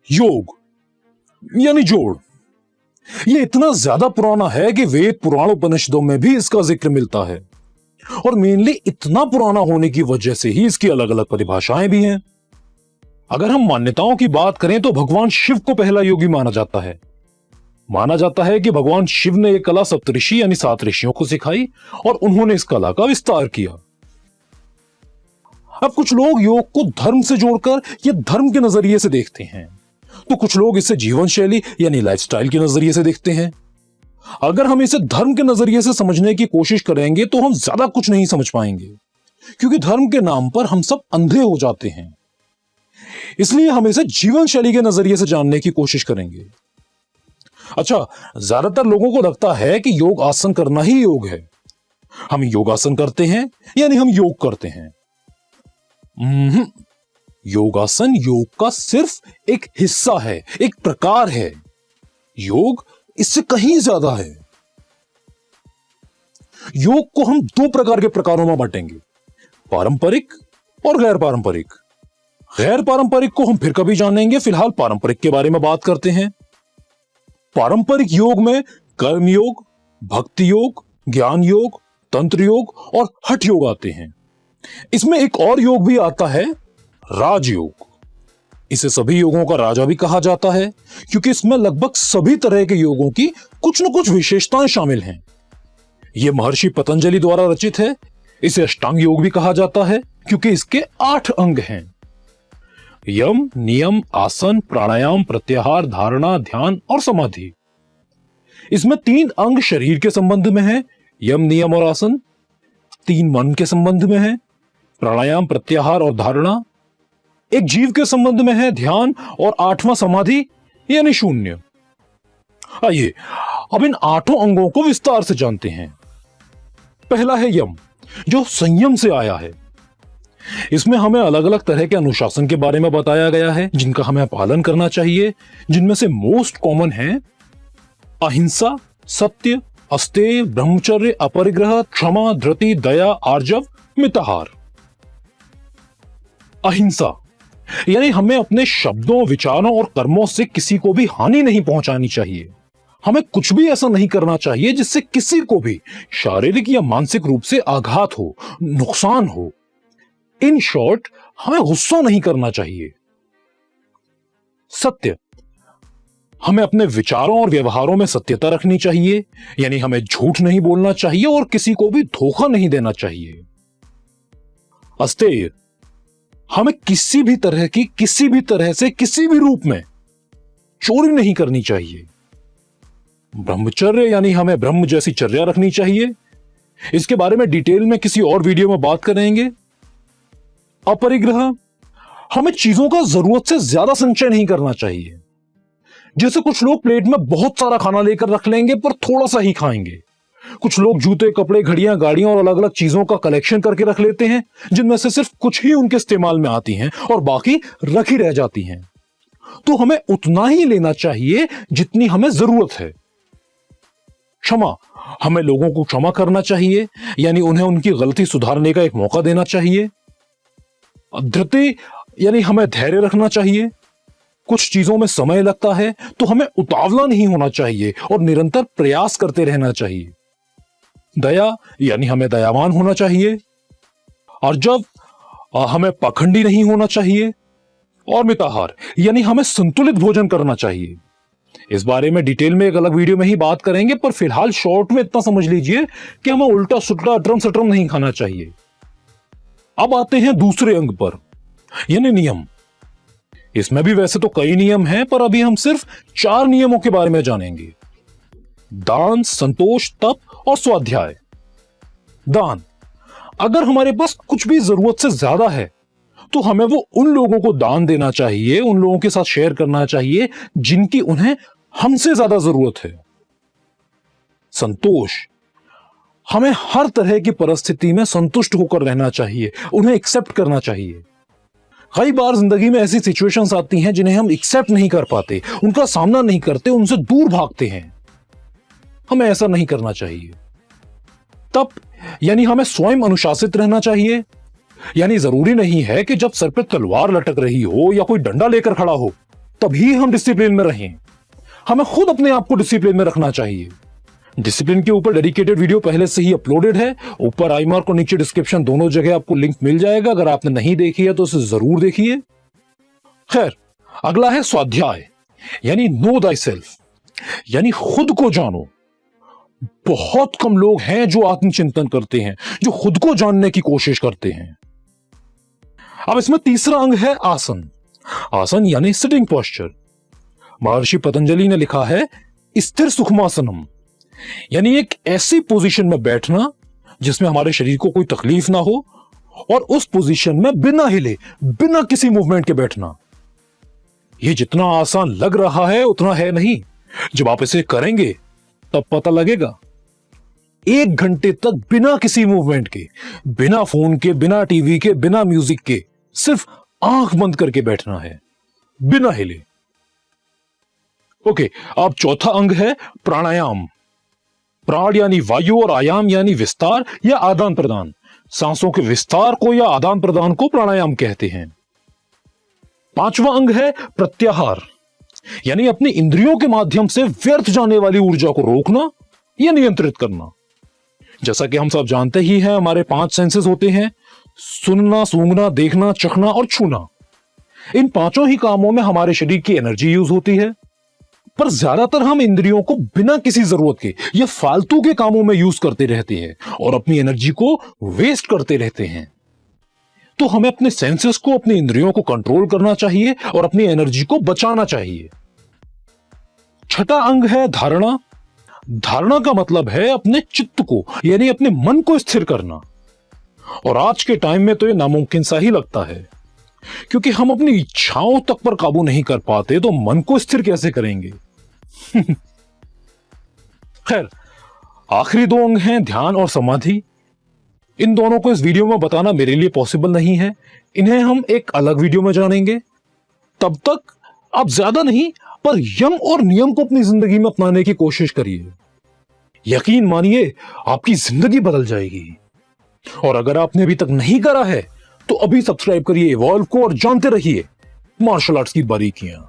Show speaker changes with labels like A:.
A: योग यानी जोड़, ये इतना ज्यादा पुराना है कि वेद पुराण उपनिषदों में भी इसका जिक्र मिलता है और मेनली इतना पुराना होने की वजह से ही इसकी अलग अलग परिभाषाएं भी हैं। अगर हम मान्यताओं की बात करें तो भगवान शिव को पहला योगी माना जाता है। माना जाता है कि भगवान शिव ने यह कला सप्तऋषि यानी 7 ऋषियों को सिखाई और उन्होंने इस कला का विस्तार किया। अब कुछ लोग योग को धर्म से जोड़कर या धर्म के नजरिए से देखते हैं, तो कुछ लोग इसे जीवन शैली यानी लाइफस्टाइल के नजरिए से देखते हैं। अगर हम इसे धर्म के नजरिए से समझने की कोशिश करेंगे तो हम ज्यादा कुछ नहीं समझ पाएंगे, क्योंकि धर्म के नाम पर हम सब अंधे हो जाते हैं। इसलिए हम इसे जीवन शैली के नजरिए से जानने की कोशिश करेंगे। अच्छा, ज्यादातर लोगों को लगता है कि योग आसन करना ही योग है। हम योगासन करते हैं यानी हम योग करते हैं। योगासन योग का सिर्फ एक हिस्सा है, एक प्रकार है। योग इससे कहीं ज्यादा है। योग को हम 2 प्रकार के प्रकारों में बांटेंगे, पारंपरिक और गैर पारंपरिक। गैर पारंपरिक को हम फिर कभी जानेंगे, फिलहाल पारंपरिक के बारे में बात करते हैं। पारंपरिक योग में कर्म योग, भक्ति योग, ज्ञान योग, तंत्र योग और हठ योग आते हैं। इसमें एक और योग भी आता है, राजयोग। इसे सभी योगों का राजा भी कहा जाता है, क्योंकि इसमें लगभग सभी तरह के योगों की कुछ न कुछ विशेषताएं शामिल हैं। यह महर्षि पतंजलि द्वारा रचित है। इसे अष्टांग योग भी कहा जाता है, क्योंकि इसके 8 अंग हैं। यम, नियम, आसन, प्राणायाम, प्रत्याहार, धारणा, ध्यान और समाधि। इसमें 3 अंग शरीर के संबंध में है, यम, नियम और आसन। 3 मन के संबंध में है, प्राणायाम, प्रत्याहार और धारणा। एक जीव के संबंध में है, ध्यान, और 8वां समाधि यानी शून्य। आइए अब इन 8 अंगों को विस्तार से जानते हैं। पहला है यम, जो संयम से आया है। इसमें हमें अलग अलग तरह के अनुशासन के बारे में बताया गया है, जिनका हमें पालन करना चाहिए, जिनमें से मोस्ट कॉमन है अहिंसा, सत्य, अस्तेय, ब्रह्मचर्य, अपरिग्रह, क्षमा, धृति, दया, आर्जव, मिताहार। अहिंसा यानी हमें अपने शब्दों, विचारों और कर्मों से किसी को भी हानि नहीं पहुंचानी चाहिए। हमें कुछ भी ऐसा नहीं करना चाहिए जिससे किसी को भी शारीरिक या मानसिक रूप से आघात हो, नुकसान हो। इन शॉर्ट, हमें गुस्सा नहीं करना चाहिए। सत्य, हमें अपने विचारों और व्यवहारों में सत्यता रखनी चाहिए, यानी हमें झूठ नहीं बोलना चाहिए और किसी को भी धोखा नहीं देना चाहिए। अस्तेय, हमें किसी भी तरह की, किसी भी तरह से, किसी भी रूप में चोरी नहीं करनी चाहिए। ब्रह्मचर्य यानी हमें ब्रह्म जैसी चर्या रखनी चाहिए। इसके बारे में डिटेल में किसी और वीडियो में बात करेंगे। अपरिग्रह, हमें चीजों का जरूरत से ज्यादा संचय नहीं करना चाहिए। जैसे कुछ लोग प्लेट में बहुत सारा खाना लेकर रख लेंगे पर थोड़ा सा ही खाएंगे। कुछ लोग जूते, कपड़े, घड़ियां, गाड़ियां और अलग अलग चीजों का कलेक्शन करके रख लेते हैं, जिनमें से सिर्फ कुछ ही उनके इस्तेमाल में आती हैं और बाकी रखी रह जाती हैं। तो हमें उतना ही लेना चाहिए जितनी हमें जरूरत है। क्षमा, हमें लोगों को क्षमा करना चाहिए, यानी उन्हें उनकी गलती सुधारने का एक मौका देना चाहिए। धृति यानी हमें धैर्य रखना चाहिए। कुछ चीजों में समय लगता है तो हमें उतावला नहीं होना चाहिए और निरंतर प्रयास करते रहना चाहिए। दया यानी हमें दयावान होना चाहिए। अर्जव, हमें पाखंडी नहीं होना चाहिए। और मिताहार यानी हमें संतुलित भोजन करना चाहिए। इस बारे में डिटेल में एक अलग वीडियो में ही बात करेंगे, पर फिलहाल शॉर्ट में इतना समझ लीजिए कि हमें उल्टा सुल्टा अटरम सटरम नहीं खाना चाहिए। अब आते हैं दूसरे अंग पर, यानी नियम। इसमें भी वैसे तो कई नियम हैं, पर अभी हम सिर्फ 4 नियमों के बारे में जानेंगे। दान, संतोष, तप और स्वाध्याय। दान, अगर हमारे पास कुछ भी जरूरत से ज्यादा है तो हमें वो उन लोगों को दान देना चाहिए, उन लोगों के साथ शेयर करना चाहिए जिनकी उन्हें हमसे ज्यादा जरूरत है। संतोष, हमें हर तरह की परिस्थिति में संतुष्ट होकर रहना चाहिए, उन्हें एक्सेप्ट करना चाहिए। कई बार जिंदगी में ऐसी सिचुएशंस आती हैं जिन्हें हम एक्सेप्ट नहीं कर पाते, उनका सामना नहीं करते, उनसे दूर भागते हैं। हमें ऐसा नहीं करना चाहिए। तप यानी हमें स्वयं अनुशासित रहना चाहिए, यानी जरूरी नहीं है कि जब सर पे तलवार लटक रही हो या कोई डंडा लेकर खड़ा हो तभी हम डिसिप्लिन में रहें। हमें खुद अपने आप को डिसिप्लिन में रखना चाहिए। डिसिप्लिन के ऊपर डेडिकेटेड वीडियो पहले से ही अपलोडेड है, ऊपर आई मार्क और नीचे डिस्क्रिप्शन दोनों जगह आपको लिंक मिल जाएगा। अगर आपने नहीं देखी है तो उसे जरूर देखिए। खैर, अगला है स्वाध्याय, यानी नो दाई सेल्फ, यानी खुद को जानो। बहुत कम लोग हैं जो आत्मचिंतन करते हैं, जो खुद को जानने की कोशिश करते हैं। अब इसमें तीसरा अंग है आसन। आसन यानी सिटिंग पोस्चर। महर्षि पतंजलि ने लिखा है स्थिर सुखमासनम, यानी एक ऐसी पोजीशन में बैठना जिसमें हमारे शरीर को कोई तकलीफ ना हो, और उस पोजीशन में बिना हिले, बिना किसी मूवमेंट के बैठना। यह जितना आसान लग रहा है उतना है नहीं। जब आप इसे करेंगे तब पता लगेगा। 1 घंटे तक बिना किसी मूवमेंट के, बिना फोन के, बिना टीवी के, बिना म्यूजिक के, सिर्फ आंख बंद करके बैठना है, बिना हिले। ओके, अब चौथा अंग है प्राणायाम। प्राण यानी वायु और आयाम यानी विस्तार या आदान प्रदान। सांसों के विस्तार को या आदान प्रदान को प्राणायाम कहते हैं। 5वां अंग है प्रत्याहार, यानी अपनी इंद्रियों के माध्यम से व्यर्थ जाने वाली ऊर्जा को रोकना या नियंत्रित करना। जैसा कि हम सब जानते ही हैं, हमारे 5 सेंसेस होते हैं: सुनना, सूंघना, देखना, चखना और छूना। इन 5 ही कामों में हमारे शरीर की एनर्जी यूज होती है, पर ज्यादातर हम इंद्रियों को बिना किसी जरूरत के या फालतू के कामों में यूज करते रहते हैं और अपनी एनर्जी को वेस्ट करते रहते हैं। तो हमें अपने सेंसेस को, अपनी इंद्रियों को कंट्रोल करना चाहिए और अपनी एनर्जी को बचाना चाहिए। छठा अंग है धारणा। धारणा का मतलब है अपने चित्त को, यानी अपने मन को स्थिर करना। और आज के टाइम में तो यह नामुमकिन सा ही लगता है, क्योंकि हम अपनी इच्छाओं तक पर काबू नहीं कर पाते, तो मन को स्थिर कैसे करेंगे? खैर, आखिरी 2 अंग हैं ध्यान और समाधि। इन दोनों को इस वीडियो में बताना मेरे लिए पॉसिबल नहीं है, इन्हें हम एक अलग वीडियो में जानेंगे। तब तक आप ज्यादा नहीं, पर यम और नियम को अपनी जिंदगी में अपनाने की कोशिश करिए। यकीन मानिए, आपकी जिंदगी बदल जाएगी। और अगर आपने अभी तक नहीं करा है तो अभी सब्सक्राइब करिए इवॉल्व को और जानते रहिए मार्शल आर्ट्स की बारीकियां।